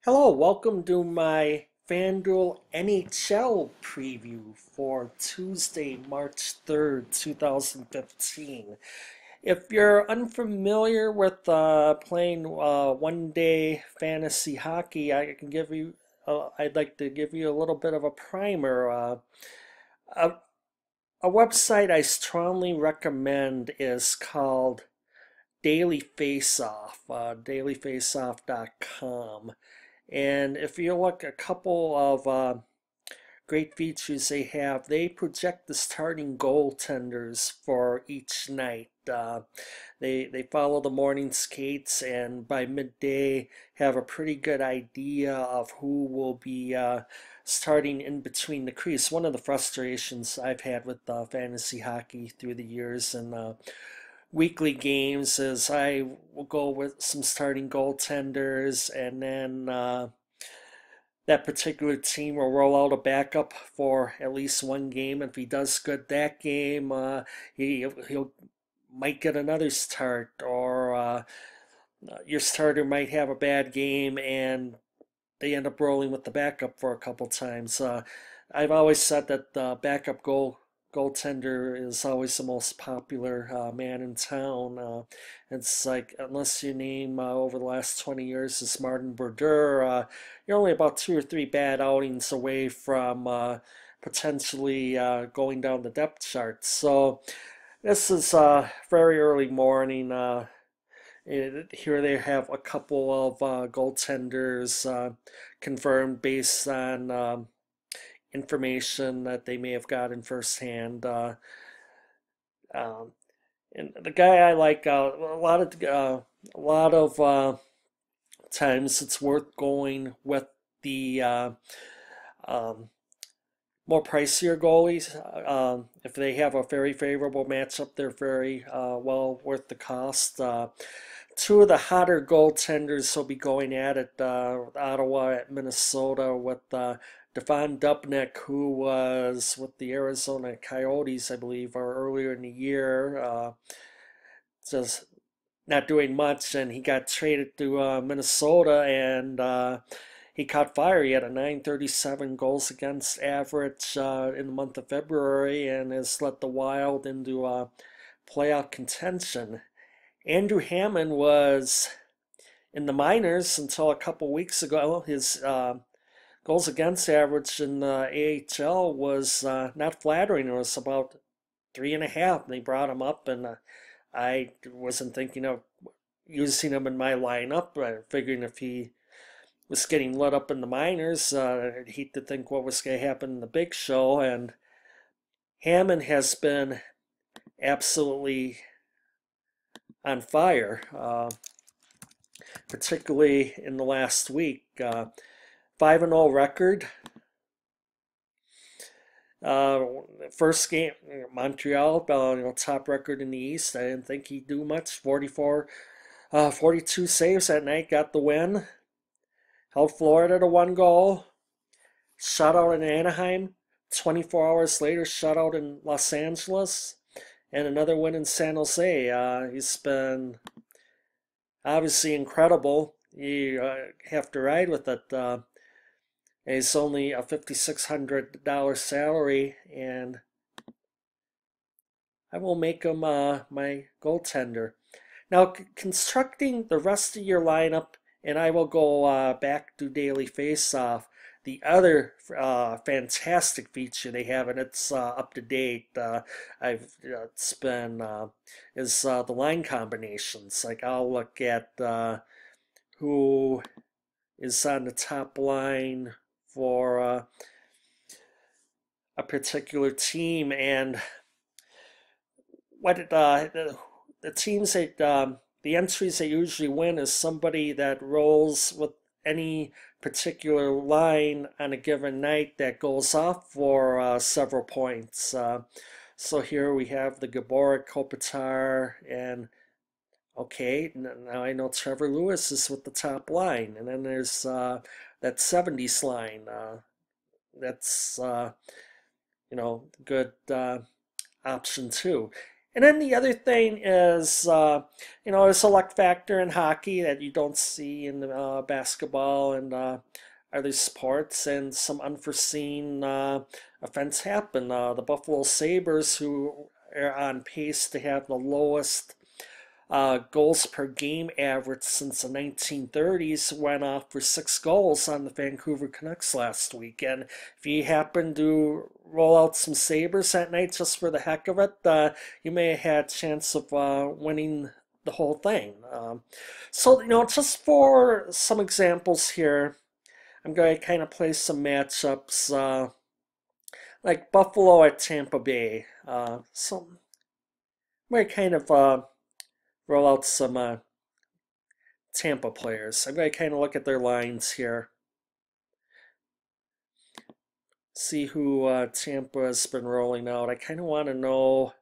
Hello, welcome to my FanDuel NHL preview for Tuesday, March 3rd, 2015. If you're unfamiliar with playing one-day fantasy hockey, I'd like to give you a little bit of a primer. A, a website I strongly recommend is called Daily Faceoff, dailyfaceoff.com. And if you look, a couple of great features they project the starting goaltenders for each night. They follow the morning skates, and by midday have a pretty good idea of who will be starting in between the crease. One of the frustrations I've had with fantasy hockey through the years and weekly games is I will go with some starting goaltenders, and then that particular team will roll out a backup for at least one game. If he does good that game, he'll might get another start, or your starter might have a bad game and they end up rolling with the backup for a couple times. I've always said that the backup goaltender is always the most popular man in town. It's like, unless your name over the last 20 years is Martin Brodeur, you're only about two or three bad outings away from potentially going down the depth chart. So this is very early morning. Here they have a couple of goaltenders confirmed based on information that they may have gotten firsthand. Um, and the guy I like, a lot of times it's worth going with the um, more pricier goalies. If they have a very favorable matchup, they're very well worth the cost. Two of the hotter goaltenders will be going at it. Ottawa at Minnesota with Devon Dubnyk, who was with the Arizona Coyotes, I believe, or earlier in the year. Just not doing much, and he got traded to Minnesota, and he caught fire. He had a 937 goals against average in the month of February, and has led the Wild into playoff contention. Andrew Hammond was in the minors until a couple weeks ago. His goals against average in the AHL was not flattering. It was about 3.5. And they brought him up, and I wasn't thinking of using him in my lineup, figuring if he was getting let up in the minors, I'd hate to think what was going to happen in the big show. And Hammond has been absolutely on fire, particularly in the last week. 5-0 record. First game, Montreal, top record in the East. I didn't think he'd do much. 42 saves that night, got the win. Held Florida to 1 goal. Shutout in Anaheim. 24 hours later, shutout in Los Angeles. And another win in San Jose. He's been obviously incredible. You have to ride with it. It's only a $5,600 salary, and I will make him my goaltender. Now, constructing the rest of your lineup, and I will go back to Daily Faceoff. The other fantastic feature they have, and it's up to date. It's been is the line combinations. Like, I'll look at who is on the top line for a particular team, and what the teams that the entries they usually win is somebody that rolls with any particular line on a given night that goes off for several points. So here we have the Gaborik, Kopitar, and okay, now I know Trevor Lewis is with the top line, and then there's that 70s line. That's good option too. And then the other thing is, there's a luck factor in hockey that you don't see in basketball and other sports, and some unforeseen events happen. The Buffalo Sabres, who are on pace to have the lowest goals per game average since the 1930s, went off for 6 goals on the Vancouver Canucks last week. And if you happen to roll out some Sabres that night just for the heck of it, you may have had a chance of winning the whole thing. So, just for some examples here, I'm going to kind of play some matchups like Buffalo at Tampa Bay. So I'm going to kind of roll out some Tampa players. I'm going to kind of look at their lines here. See who Tampa has been rolling out. I kind of want to know.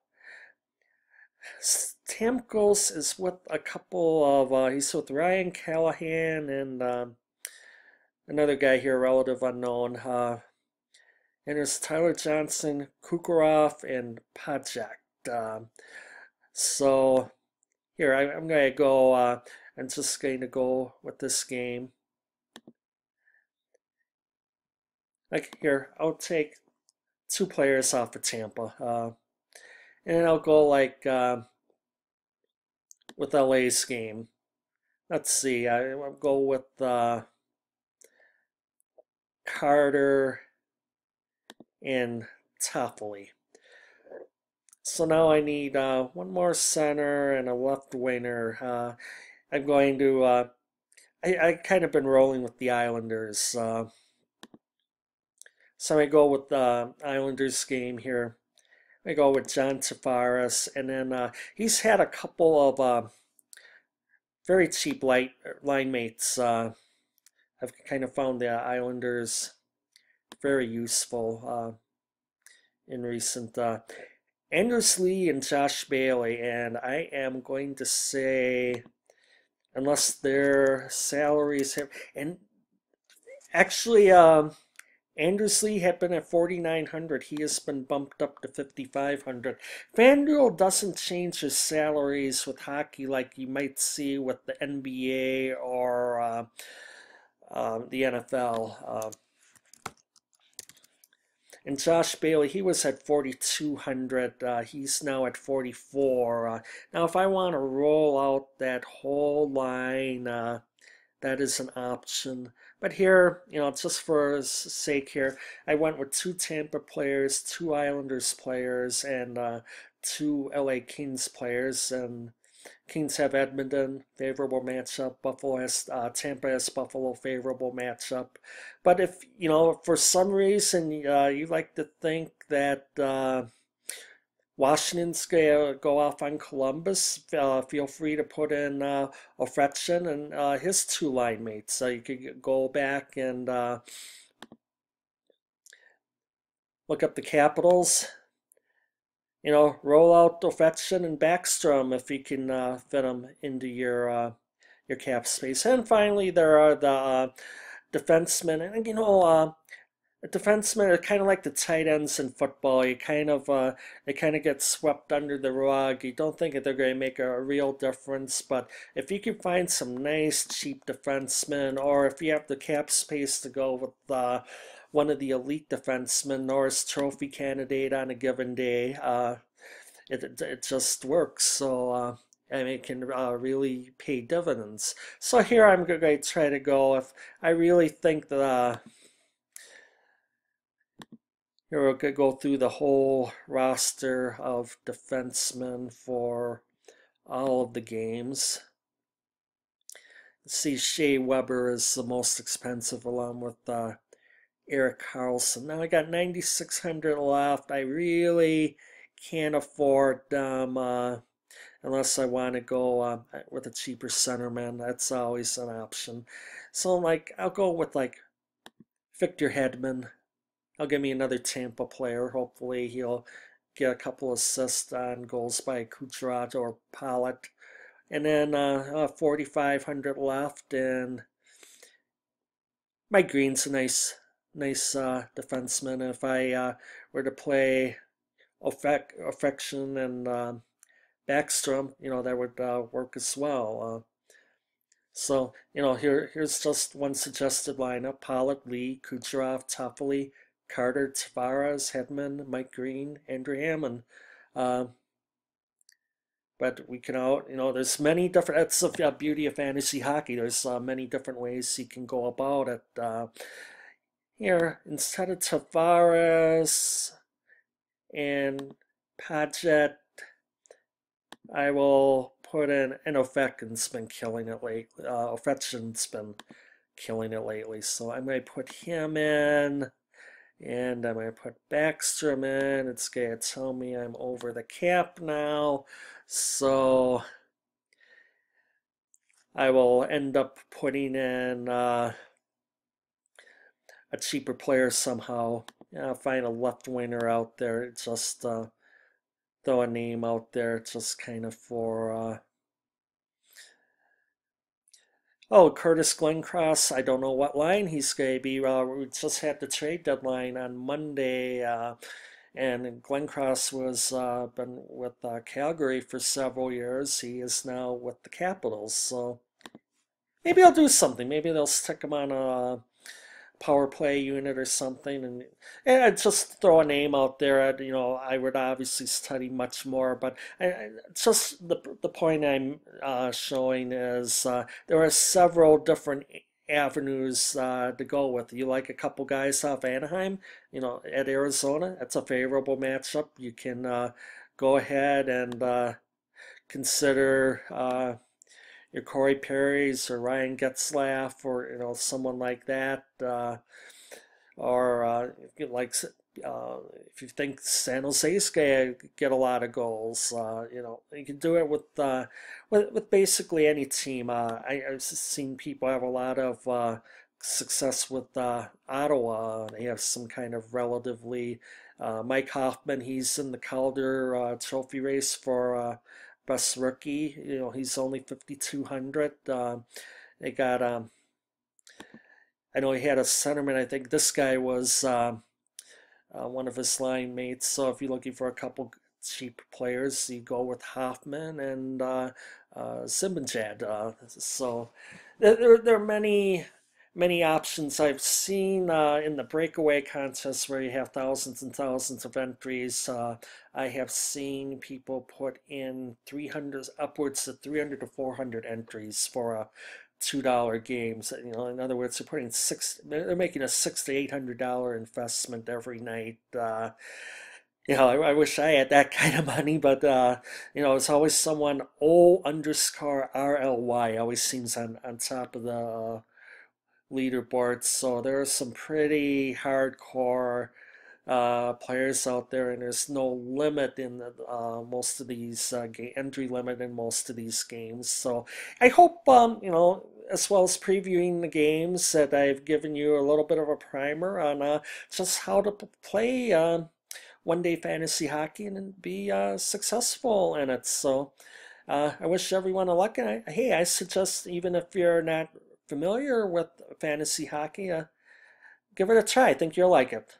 Stamkos is with a couple of, he's with Ryan Callahan and another guy here, relative unknown. And there's Tyler Johnson, Kucherov, and Pajak. So here, I'm going to go, I'm just going to go with this game. Like here, I'll take 2 players off of Tampa. And I'll go like with LA's game. Let's see, I'll go with Carter and Toffoli. So now I need one more center and a left winger. I'm going to, I kind of been rolling with the Islanders. So I go with the Islanders game here. I go with John Tavares, and then he's had a couple of very cheap line mates. I've kind of found the Islanders very useful in recent. Anders Lee and Josh Bailey, and I am going to say, unless their salaries have, and actually, Anders Lee had been at 4,900. He has been bumped up to 5,500. FanDuel doesn't change his salaries with hockey like you might see with the NBA or the NFL. And Josh Bailey, he was at 4,200. He's now at 44. Now, if I want to roll out that whole line, that is an option. But here, just for sake here, I went with 2 Tampa players, 2 Islanders players, and 2 LA Kings players. And Kings have Edmonton, favorable matchup. Buffalo has Tampa has Buffalo, favorable matchup. But if for some reason you like to think that Washington's gonna go off on Columbus, feel free to put in Ovechkin and his 2 line mates. So you could go back and look up the Capitals. Roll out Ovechkin and Backstrom if you can fit them into your cap space. And finally, there are the defensemen, and the defensemen are kind of like the tight ends in football. They kind of get swept under the rug. You don't think that they're going to make a real difference, but if you can find some nice cheap defensemen, or if you have the cap space to go with one of the elite defensemen, Norris Trophy candidate on a given day, it just works. So it can really pay dividends. So here I'm going to try to go if I really think that. Here we're going to go through the whole roster of defensemen for all of the games. Let's see, Shea Weber is the most expensive, along with Erik Karlsson. Now I got 9,600 left. I really can't afford them unless I want to go with a cheaper centerman. That's always an option. So I'll go with Victor Hedman. He'll give me another Tampa player. Hopefully he'll get a couple assists on goals by Kucherov or Pollock. And then 4,500 left, and Mike Green's a nice defenseman. If I were to play Ovechkin and Backstrom, that would work as well. So, here's just one suggested lineup: Pollock, Lee, Kucherov, Toffoli, Carter, Tavares, Hedman, Mike Green, Andrew Hammond. Uh, but we can there's many different, that's the beauty of fantasy hockey. There's many different ways you can go about it. Here, instead of Tavares and Paget, I will put in, and Ovechkin's been killing it lately. Ovechkin's been killing it lately. So I'm going to put him in, and I'm going to put Backstrom in. It's going to tell me I'm over the cap now. So I will end up putting in a cheaper player somehow. Find a left winger out there. Just throw a name out there just kind of for. Oh, Curtis Glencross. I don't know what line he's going to be. We just had the trade deadline on Monday, and Glencross was been with Calgary for several years. He is now with the Capitals. So maybe I'll do something. Maybe they'll stick him on a power play unit or something, and I'd just throw a name out there. I would obviously study much more, but just the point I'm showing is there are several different avenues to go with. You like a couple guys off Anaheim, at Arizona. That's a favorable matchup. You can go ahead and consider. Your Corey Perry's or Ryan Getzlaff or someone like that, or like if you think San Jose's gonna get a lot of goals, you can do it with basically any team. I've seen people have a lot of success with Ottawa. They have some kind of relatively Mike Hoffman. He's in the Calder Trophy race for. Best rookie, he's only 5,200. They got, I know he had a centerman. I think this guy was one of his line mates. So if you're looking for a couple cheap players, you go with Hoffman and Zibanejad. So there are many options I've seen in the breakaway contest where you have thousands and thousands of entries. I have seen people put in 300, upwards of 300 to 400 entries for a $2 games. In other words, they're making a $600 to $800 investment every night. I wish I had that kind of money, but it's always someone O_RLY always seems on top of the leaderboards. So there are some pretty hardcore players out there, and there's no limit in most of these entry limit in most of these games. So I hope as well as previewing the games, that I've given you a little bit of a primer on just how to play one-day fantasy hockey and be successful in it. So I wish everyone a luck, and hey, I suggest, even if you're not familiar with fantasy hockey, give it a try. I think you'll like it.